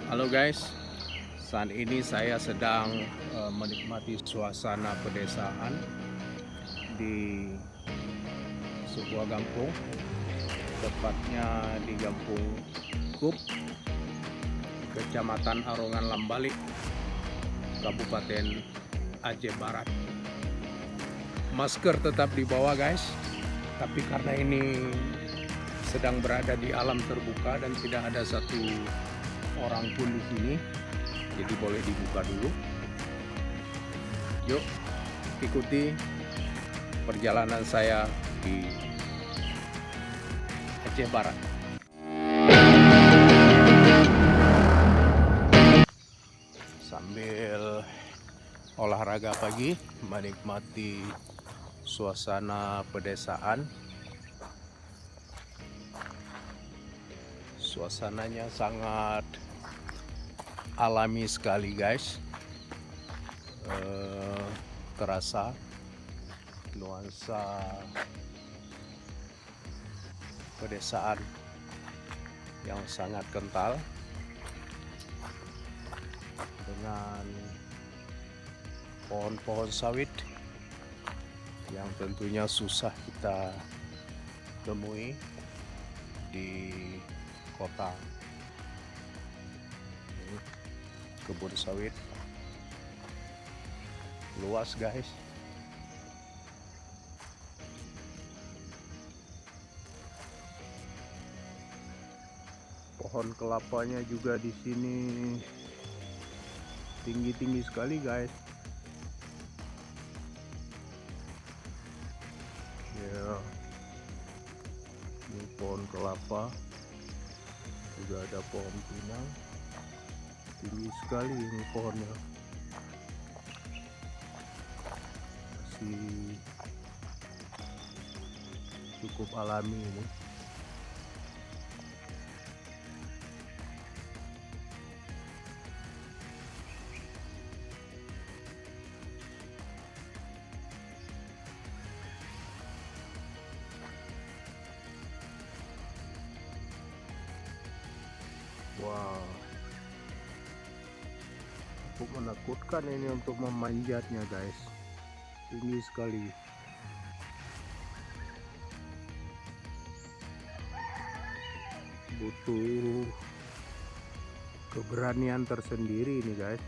Halo guys, saat ini saya sedang menikmati suasana pedesaan di sebuah kampung, tepatnya di Kampung Kup, Kecamatan Arongan Lambalik, Kabupaten Aceh Barat. Masker tetap dibawa guys, tapi karena ini sedang berada di alam terbuka dan tidak ada satu orang pun di sini, jadi boleh dibuka dulu. Yuk ikuti perjalanan saya di Aceh Barat. Sambil olahraga pagi, menikmati suasana pedesaan. Suasananya sangat alami sekali guys. Terasa nuansa pedesaan yang sangat kental dengan pohon-pohon sawit yang tentunya susah kita temui di kota. Kebun sawit luas guys. Pohon kelapanya juga di sini tinggi-tinggi sekali guys. Ya, ini pohon kelapa, juga ada pohon pinang, tinggi sekali ini pohonnya. Masih cukup alami ini. Wow, cukup menakutkan ini untuk memanjatnya guys, tinggi sekali. Butuh keberanian tersendiri ini guys.